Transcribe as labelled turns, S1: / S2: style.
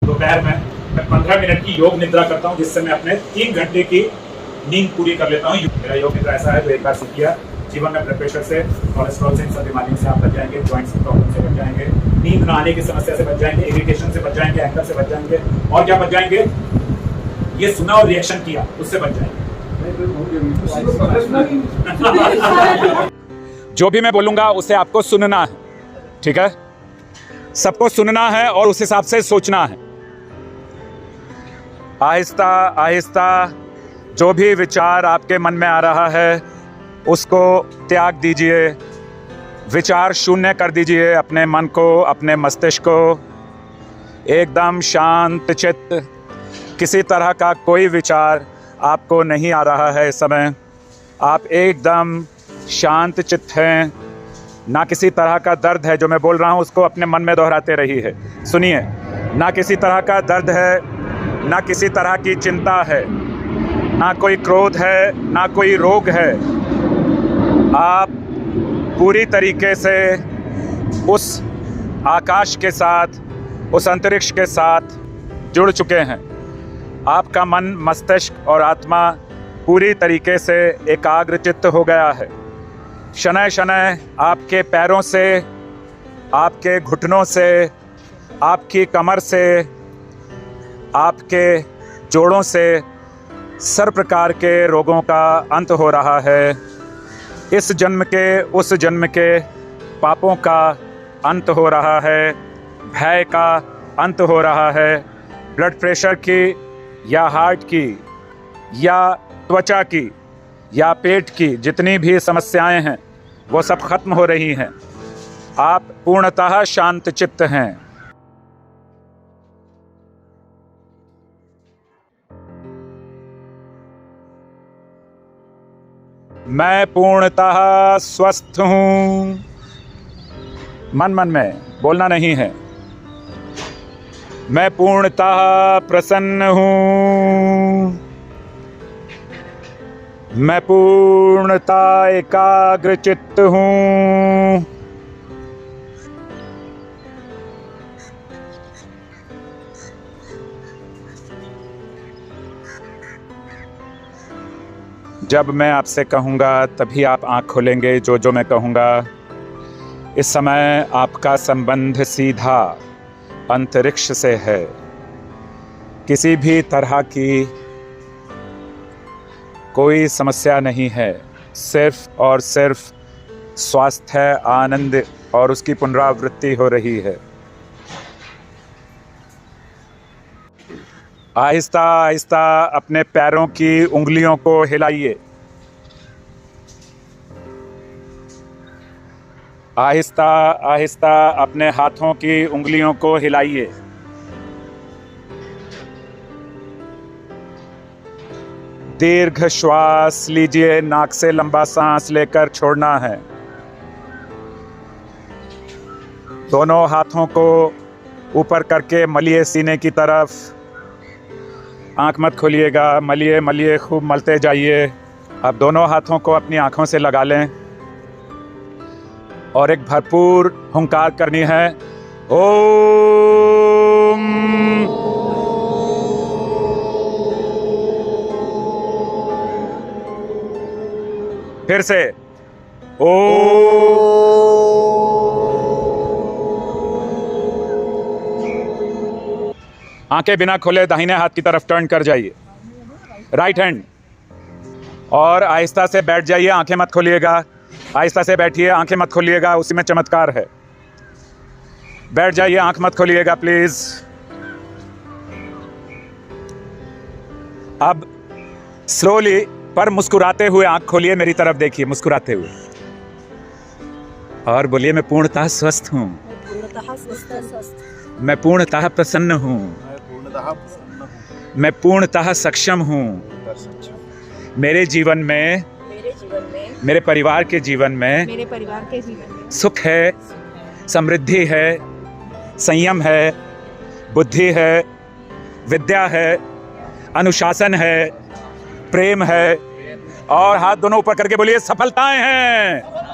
S1: दोपहर में मैं 15 मिनट की योग निद्रा करता हूँ, जिससे मैं अपने 3 घंटे की नींद पूरी कर लेता हूँ। मेरा योग निद्रा ऐसा है, जो एक बार सीख लिया, जीवन में ब्लड प्रेशर से, कोलेस्ट्रॉल से, इन सब बीमारियों से आप बच जाएंगे, जॉइंट्स की प्रॉब्लम से बच जाएंगे, नींद न आने की समस्या से बच जाएंगे, इरिटेशन से बच जाएंगे, एंकर से बच जाएंगे, और क्या बच जाएंगे, ये सुना और रिएक्शन किया, उससे बच जाएंगे। जो भी मैं बोलूंगा उसे आपको सुनना है, ठीक है? सबको सुनना है और उस हिसाब से सोचना है। आहिस्ता आहिस्ता जो भी विचार आपके मन में आ रहा है उसको त्याग दीजिए, विचार शून्य कर दीजिए अपने मन को, अपने मस्तिष्क को। एकदम शांत चित्त, किसी तरह का कोई विचार आपको नहीं आ रहा है इस समय। आप एकदम शांत चित्त हैं, ना किसी तरह का दर्द है। जो मैं बोल रहा हूँ उसको अपने मन में दोहराते रहिए, सुनिए। ना किसी तरह का दर्द है, ना किसी तरह की चिंता है, ना कोई क्रोध है, ना कोई रोग है। आप पूरी तरीके से उस आकाश के साथ, उस अंतरिक्ष के साथ जुड़ चुके हैं। आपका मन, मस्तिष्क और आत्मा पूरी तरीके से एकाग्रचित्त हो गया है। शनय शनय आपके पैरों से, आपके घुटनों से, आपकी कमर से, आपके जोड़ों से सर प्रकार के रोगों का अंत हो रहा है। इस जन्म के, उस जन्म के पापों का अंत हो रहा है, भय का अंत हो रहा है। ब्लड प्रेशर की या हार्ट की या त्वचा की या पेट की जितनी भी समस्याएं हैं वो सब खत्म हो रही हैं। आप पूर्णतः शांत चित्त हैं। मैं पूर्णतः स्वस्थ हूँ। मन मन में बोलना नहीं है। मैं पूर्णतः प्रसन्न हूँ। मैं पूर्णतः एकाग्रचित्त हूँ। जब मैं आपसे कहूँगा तभी आप आँख खोलेंगे, जो मैं कहूँगा। इस समय आपका संबंध सीधा अंतरिक्ष से है। किसी भी तरह की कोई समस्या नहीं है, सिर्फ और सिर्फ स्वास्थ्य, आनंद और उसकी पुनरावृत्ति हो रही है। आहिस्ता आहिस्ता अपने पैरों की उंगलियों को हिलाइए। आहिस्ता आहिस्ता अपने हाथों की उंगलियों को हिलाइए। दीर्घ श्वास लीजिए, नाक से लंबा सांस लेकर छोड़ना है। दोनों हाथों को ऊपर करके मलिए सीने की तरफ। आंख मत खोलिएगा, मलिए मलिए, खूब मलते जाइए। अब दोनों हाथों को अपनी आंखों से लगा लें और एक भरपूर हुंकार करनी है। ओम। फिर से ओम। आंखें बिना खोले दाहिने हाथ की तरफ टर्न कर जाइए, राइट हैंड। और आहिस्ता से बैठ जाइए, आंखें मत खोलिएगा। आहिस्ता से बैठिए, आंखें मत खोलिएगा, उसी में चमत्कार है। बैठ जाइए, आंख मत खोलिएगा प्लीज। अब स्लोली पर मुस्कुराते हुए आंख खोलिए, मेरी तरफ देखिए, मुस्कुराते हुए, और बोलिए, मैं पूर्णतः स्वस्थ हूँ। मैं पूर्णतः प्रसन्न हूँ। मैं पूर्णतः सक्षम हूँ। मेरे जीवन में, मेरे परिवार के जीवन में सुख है, समृद्धि है, संयम है, बुद्धि है, विद्या है, अनुशासन है, प्रेम है। और हाथ दोनों ऊपर करके बोलिए, सफलताएं हैं।